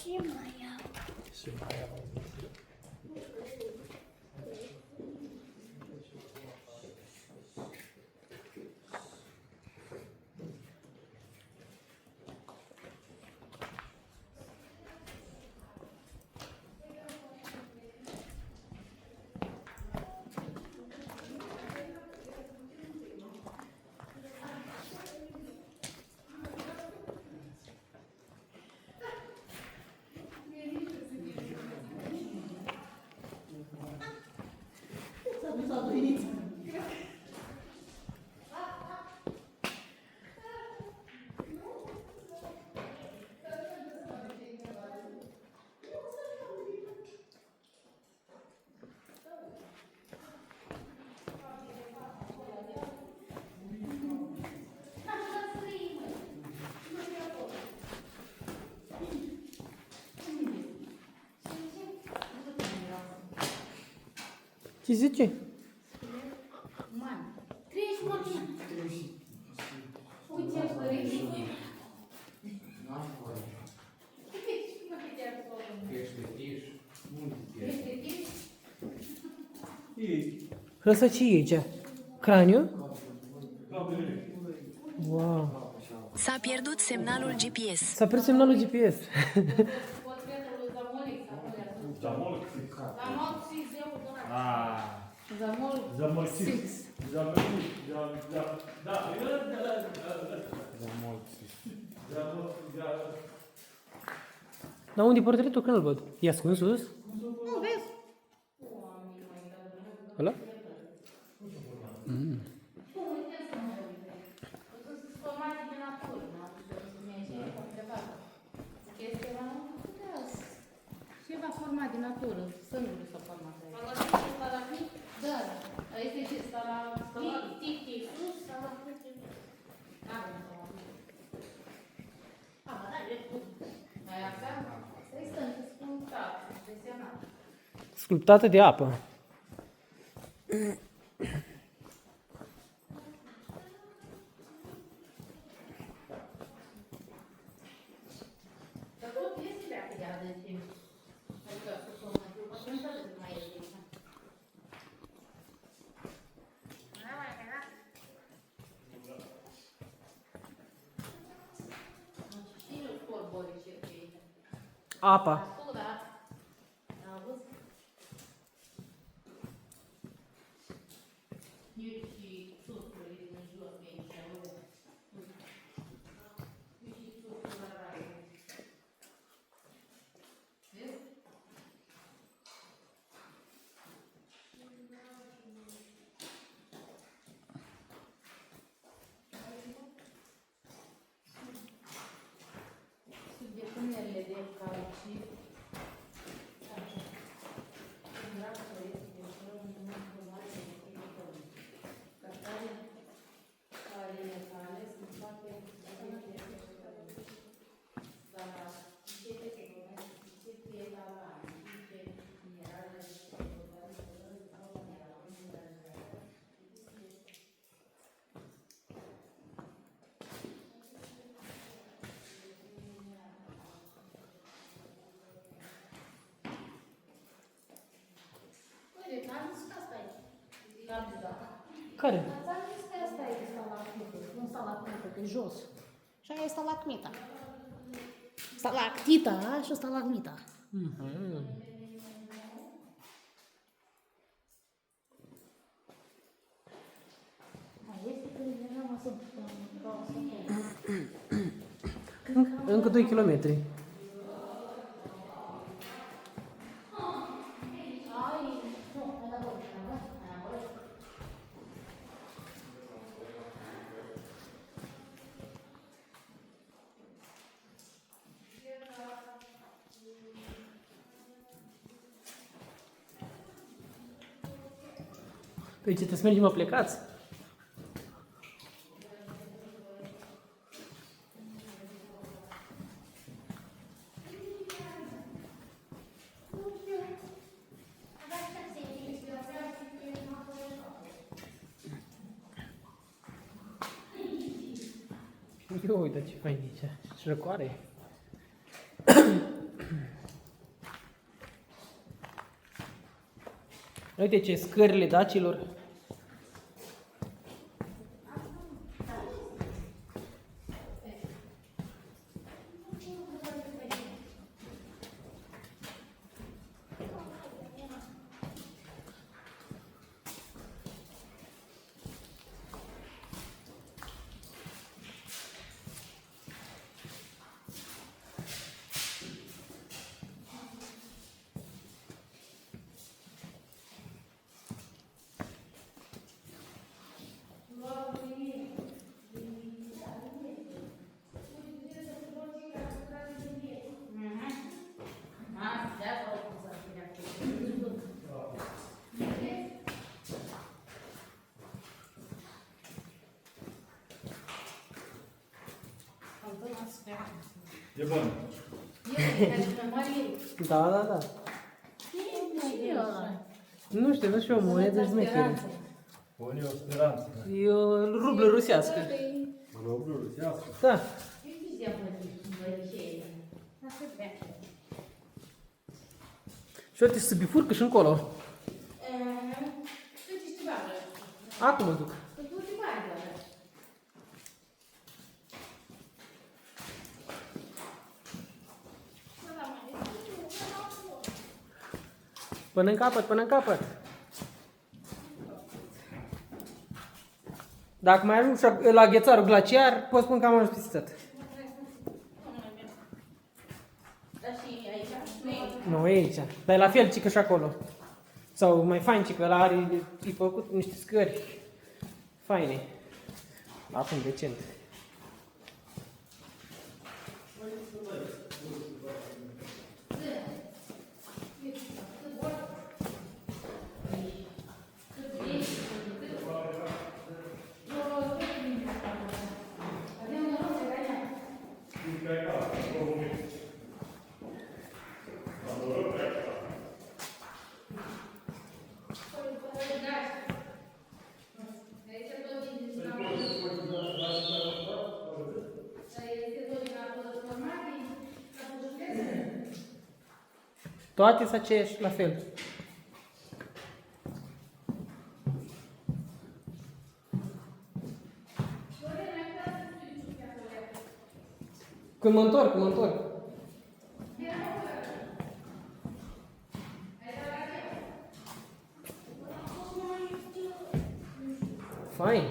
Și mai iau. Și mai iau. Ce zice? Mami, crești mă bine. Uite, crești. Ăsta ce e aici? Craniu? Wow. S-a pierdut semnalul GPS. S-a pierdut semnalul GPS. Zamol 6. Dar unde e portretul? Că nu-l văd. E ascuns sus? Nu, vezi? Ăla? Ceva format din natură, sângele s-a format aici. Da, este ce? Tic, sus, stalactit. Avem stalactit. Da, e bun. Mai așa? Stai stând, sculptat, desenat. Sculptată de apă. Dar tot este leacă de adânci. Adică, atunci mai e de aici. Știi eu scorborii ce e aici? Apa. Natura. Auzi? Eu și susurile din jos pe aici, auzi? Eu și susul la raie. Vezi? Subiectele de calcit. Uite, n-am zis că asta e. N-am zis asta. Care? Ți-am zis că asta e stalactită, nu stalactită, pe jos. Și aia e stalagmita. Stalactita și stalagmita. Mai este că deja mă sunt Încă 2 km. Păi ce, trebuie să mergem, mă, plecați? Ia uite ce fain e aici. Și răcoare. Uite ce scările dacilor. E bun. Da, da, da. Nu știu, o monedă șmecheră. Pune o speranță. E o rublă rusească. Rublă rusească. Da. Și uite să bifurcă și încolo. Acum mă duc. Până în capăt, până în capăt. Dacă mai ajung la ghețarul glaciar, pot spun că am ajuns pisițat. Nu, e aici. Dar e la fel, cică și acolo. Sau mai fain, cică ăla are, e făcut niște scări faine. Acum, decent. Toate sunt aceeași la fel. Când mă întorc, când mă întorc. Fain.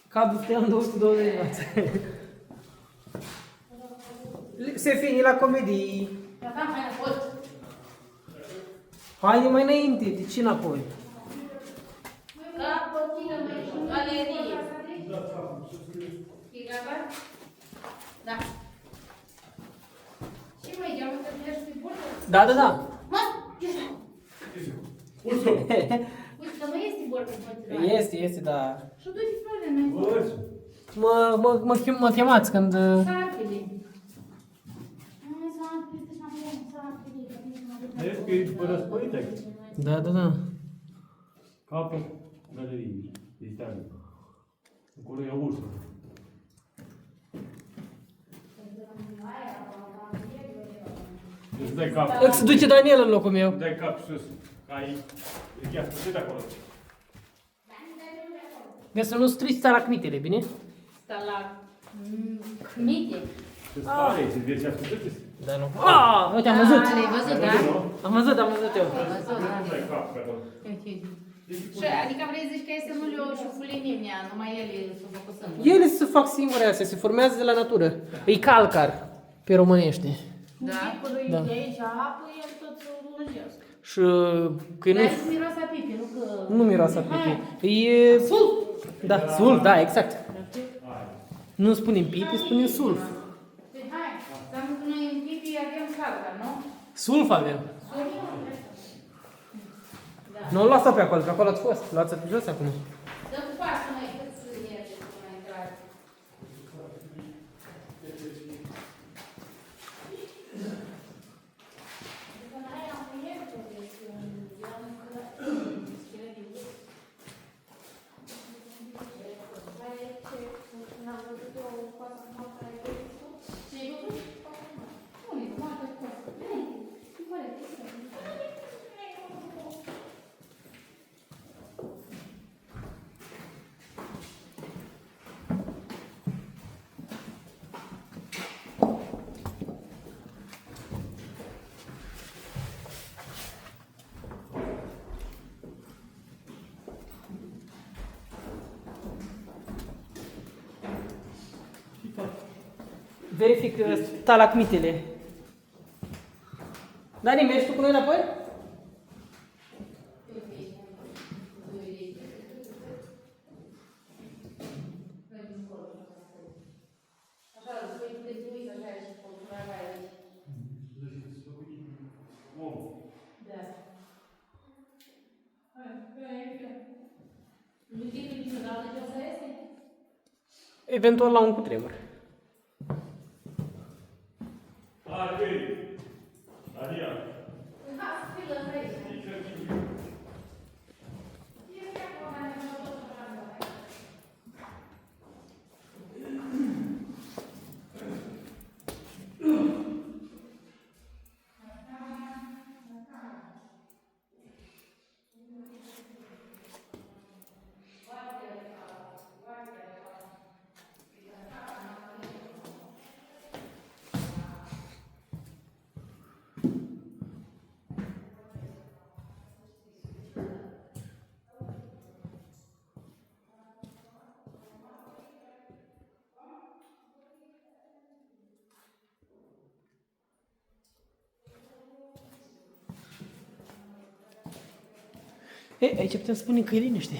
Cablu Stean 220 W. Se fini la comedii. Haide mai înainte, de ce înapoi? Galerie. E gata? Da. Și mai geamă să mergi pe burtă? Da, da, da. Mă! Uite-o! Uite, că mai este burtă. Este, da. Și du-te florile mai. Mă chemați când... Sarpele. Vezi că e după răspărit aici. Da, da, da. Capul galeriei. Este aici. Acolo e ursul. Deci dai cap. Îți duce Daniel în locul meu. Dai cap sus. Ai... E chiar sus de acolo. Vezi să nu strici stalagmitele, bine? Stalagmite. Ce stare, ce vieți ascultăți? Da, nu. Ah, uite, am văzut. Le-ai văzut, da? Am văzut eu. Am văzut, da. Dai cap pe acolo. Și adică vrei să zici că este nu le-o șufuli nimeni, numai ele s-o făcut singure. Ele se fac singure astea, se formează de la natură. E calcar, pe românește. Da, acolo Da. de aici apă, el tot să o lăgească. Și că nu, Dar nu miroase a pipi, nu că... nu miroase a Hai. pipi. E... Sulf! Da, sulf, da, exact. Nu spunem pipi, spunem sulf. Păi hai, înseamnă că noi în pipi avem calca, nu? Sulf avem. Sulf? Da. Nu luați pe acolo ați fost. Luați jos acum. Dă cu pasul, măi, cât să merge până la intrare. Verific stalagmitele. Dani, mergi tu cu noi înapoi? Eventual la un cutremur. E, aici putem spune că e liniște.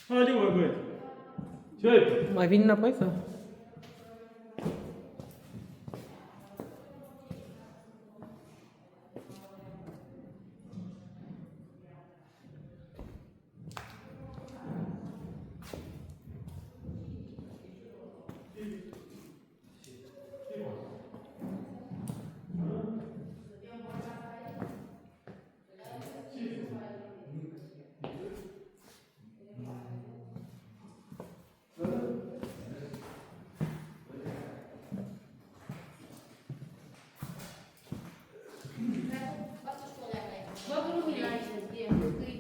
Haide, mă, băi. Ce ai? Mai vin înapoi sau? Bagă lumina aici, că e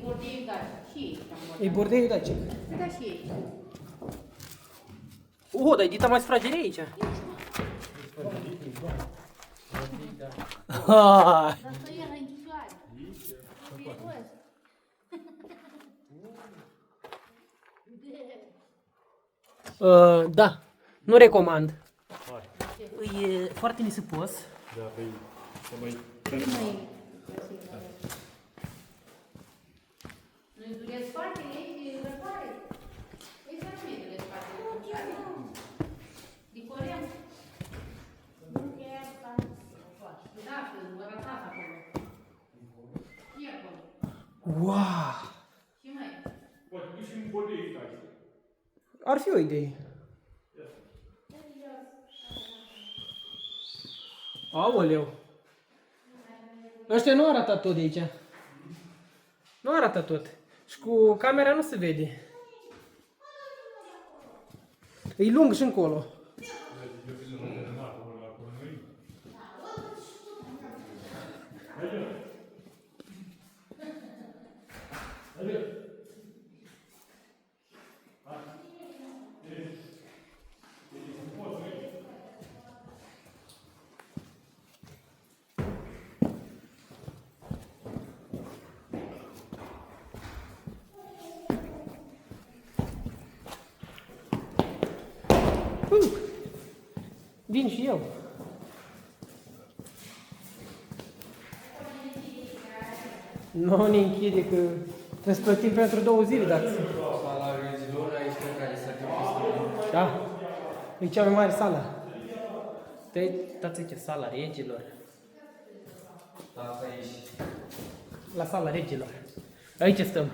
bordei, da, și aici. E bordeiul, da, ce? Da, și aici. O, dar e dita mai sfragerie aici. Dar să ia la închisoare. Da, nu recomand. Hai. E foarte nisipos. Da, păi, să mai... Nu-i dureți spatele aici, răcoare. Ei, să nu-i dureți spatele. De curent. Da, că vă arătați acolo. E acolo. Wow! Și mai. Poate duci și un bordei aici. Ar fi o idee. Aoleu! Ăștia nu arată tot de aici. Nu arată tot. Și cu camera nu se vede. E lung și încolo. Vin și eu. Nu ne închide că trebuie să plătim pentru 2 zile, dacă... Salariul regilor, aici cred care să te Da. E cea mai mare sală. Dați aici sala regilor. Da, aici. La sala regilor. Aici stăm.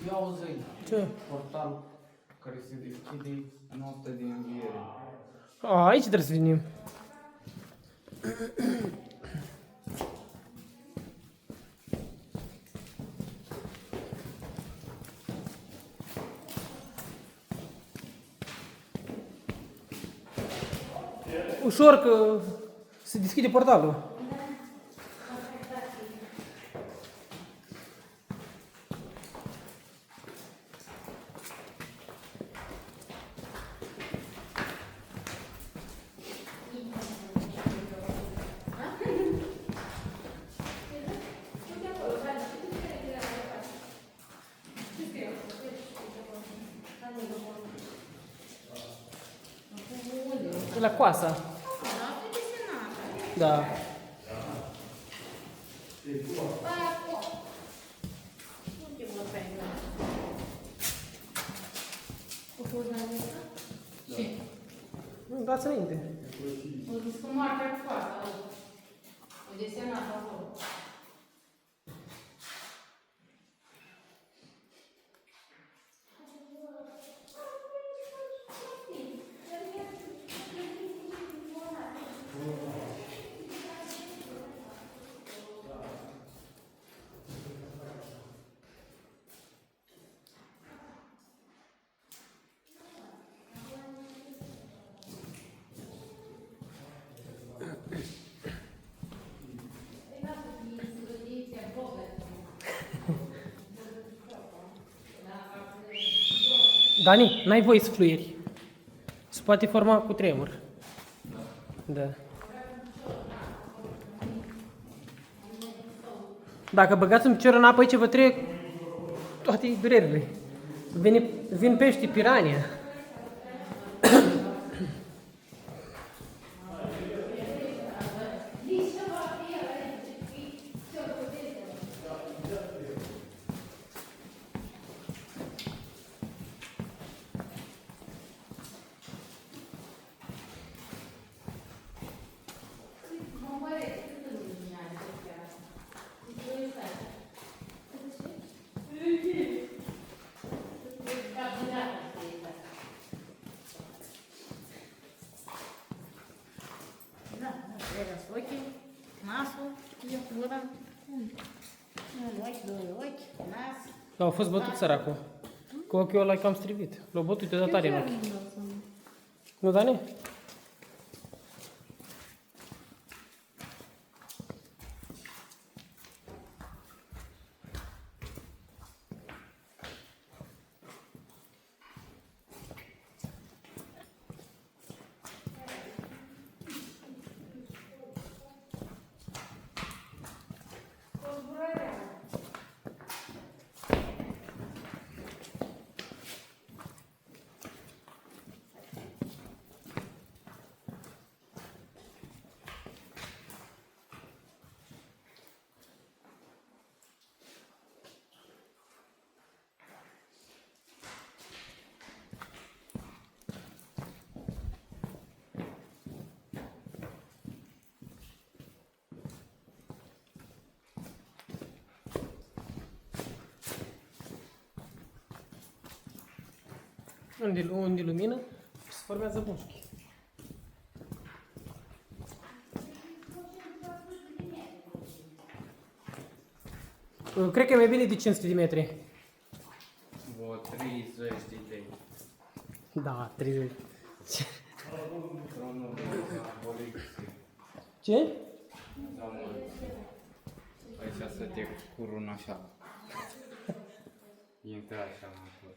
Ia auzi, Ce? portal care se deschide în noaptea de înviere. A, aici trebuie să venim. Ușor că se deschide portalul. E la coasa. Da. Nu, dați înainte. O zis că moartea cu fața. O desenat acolo. Dani, n-ai voie să fluieri. Se poate forma cu tremur. Da. Dacă băgați un picior în apă aici, vă trec toate durerile. Vin pești pirania. Vedeți ochii, nasul, gura, un ochi, 2 ochi, nas. Au fost bătut săracul. Cu ochiul ăla e cam strivit. L-au bătut de tare în ochi. Nu, Dani? Unde lumină și se formează mușchi. Cred că e mai bine de 500 de metri. Vreo 30 de lei. Da, 30. Dronul ăla, Oleg. Ce? Da, mă. Aici să te curun așa. Intră așa, mă.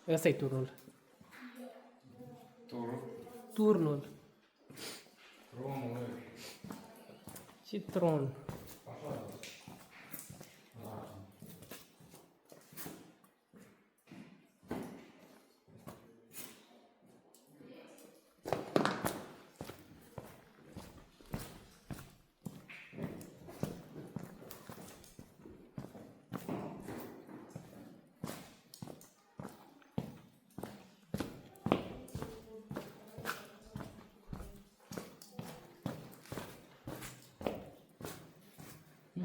Ăsta e turnul. Turul. Turnul. Tronul. Și tron.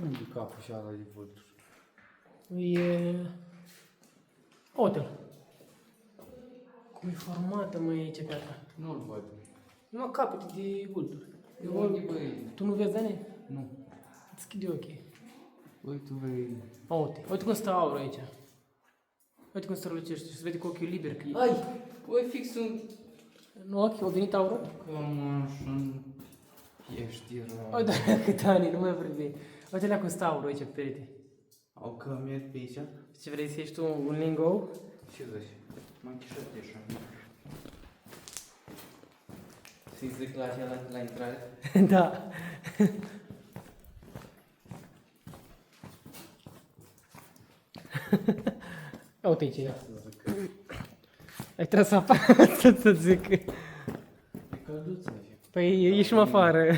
Nu e capul și ala de vulturi. E... Hotel. Cum e formată, măi, aici piatra? Nu-l văd. Numai capete de vulturi. De unde, băi? Tu nu vezi, Dani? Nu. Îți schide ochii. Băi, tu vei... Uite cum stă aurul aici. Uite cum strălucește și se vede cu ochiul liber că e... Ai! Băi, fix un... În ochi a venit aurul? Cam așa... Ești rău. O, da, cât ani, nu mai vorbi. Uite-le cum stă aurul aici pe perete. Au cămiet pe aici? Ce vrei să ieși tu un lingo? Ce zici? M-am chișat de așa. Să-i zic la acela la intrare? Da. Uite aici e. Ai tras apa să zic. E călduță aici. Păi ieși mă afară.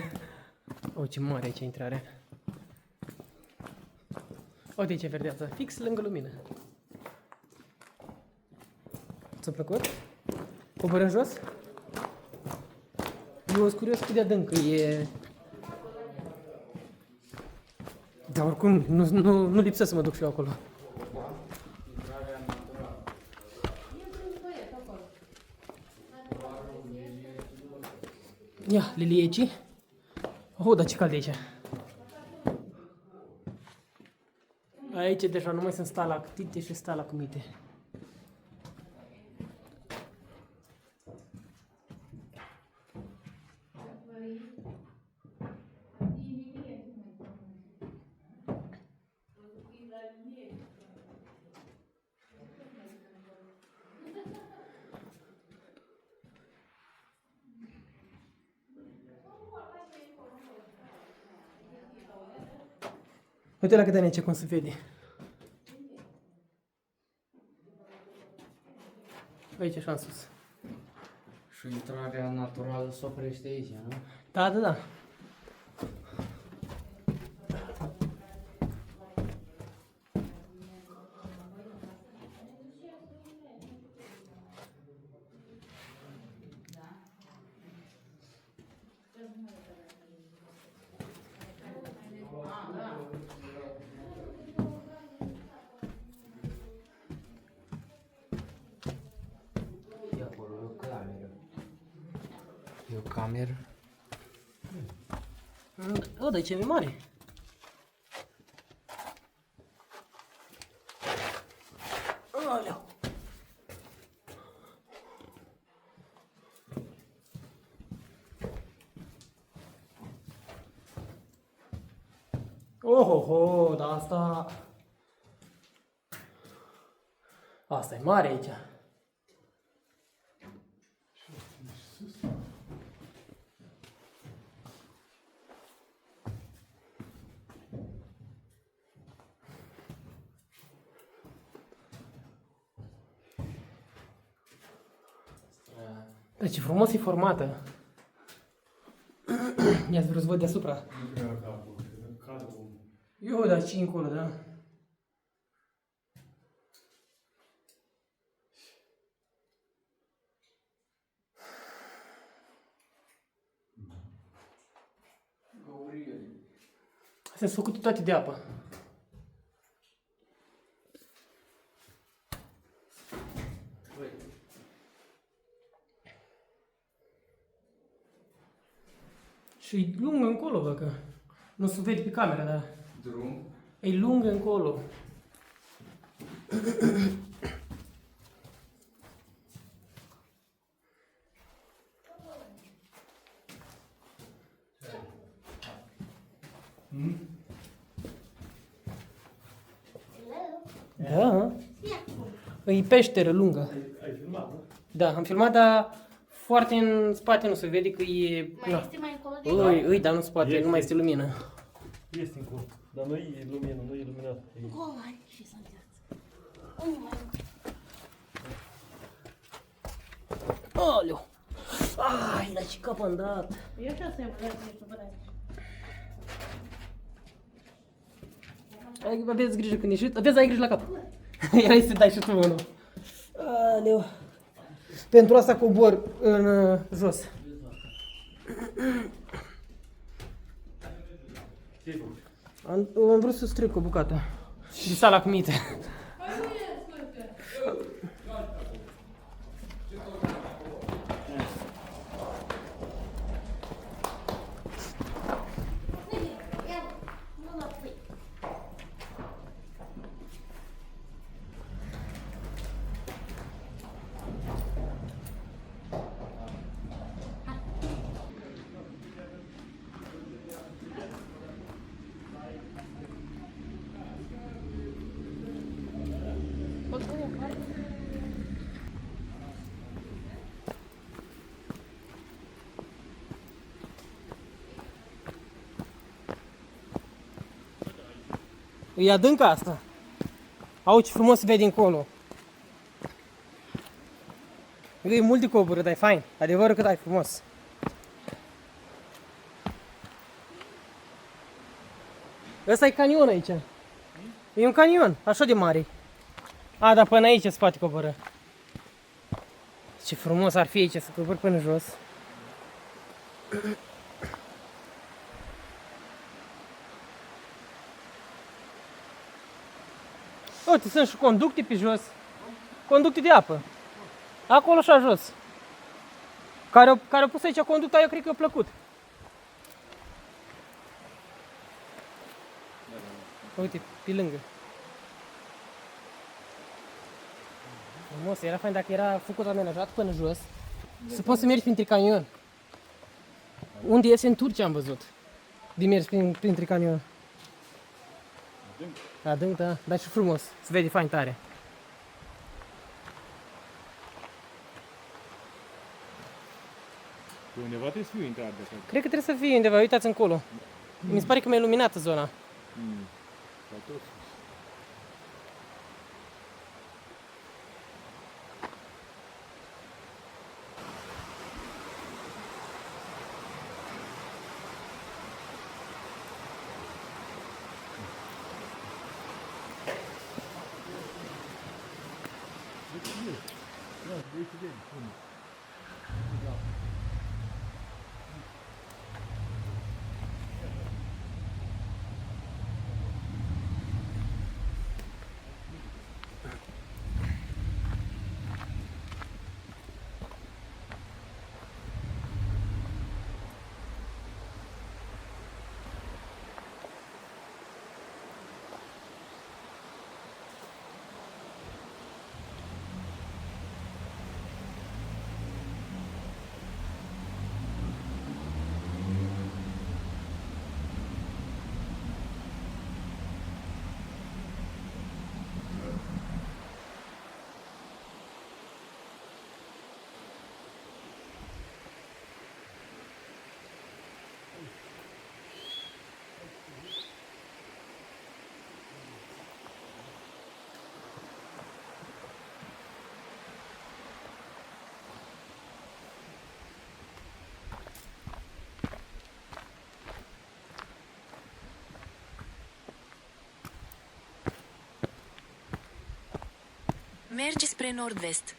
O, ce mare aici intrarea. Uite aici verdeața, fix lângă lumină. Ți-a plăcut? Coborâm jos? Eu sunt curios cât de adânc e. Dar oricum, nu lipsă să mă duc și eu acolo. Intrarea naturală. Intră un băiat acolo. Ia, lilie aici. Oh, dar ce cald e aici. Aici deja nu mai sunt stalactite și stalagmite. Uite la câte ani ce cum se vede. Aici așa în sus. Și intrarea naturală se oprește aici, nu? Da, da, da. E acolo, e o cameră. E o cameră? O, dar ce e mare. Aleu. Oh, dar asta... Asta e mare aici. Dar ce frumos e formată. Ia-ți vreau să văd deasupra. Nu prea capul, cadru. Eu, dar ce încolo, da? Astea sunt făcute toate de apă. Și e lungă încolo, bă, că nu se vede pe camera, dar Drum? e lungă încolo. Da. E peșteră lungă. Ai filmat, nu? Da, am filmat, dar foarte în spate nu se vede că e... Mai este mai încolo de Ui, dar nu spate, Este. nu mai este lumină. Este încolo. Dar nu e lumină, nu e luminat. E... Hai, și să înțeles. Oleu! Ai, la ce cap am dat! Eu așa să-i văd, ești vreo. Aveți grijă când ieșiți, aveți ai grijă la cap. Erai să dai și tu unul. Aleu. Pentru asta cobor în jos. Ce-ai făcut? Am vrut să stric o bucată. De sala cu mite. E adâncă asta. Au ce frumos se vede încolo. E mult de coborât, dar e fain. Adevărul că e frumos. Ăsta e canion aici. E un canion, așa de mare. A, dar până aici se poate coborâ. Ce frumos ar fi aici să cobor până jos. Uite, sunt și conducte pe jos. Conducte de apă. Acolo și jos. Care au pus aici conducta, eu cred că i-a plăcut. Uite, pe lângă. Frumos, era fain dacă era făcut amenajat până jos. Să poți să mergi printre canion. Unde iese în Turcia am văzut. De mers printre canion. Adânc, da, dar și frumos. Se vede fain tare. Pe undeva trebuie să fiu intrat de acolo. Cred că trebuie să fie undeva, uitați încolo. Mi se pare că mi-e luminată zona. Ca tot. Mergi spre nord-vest.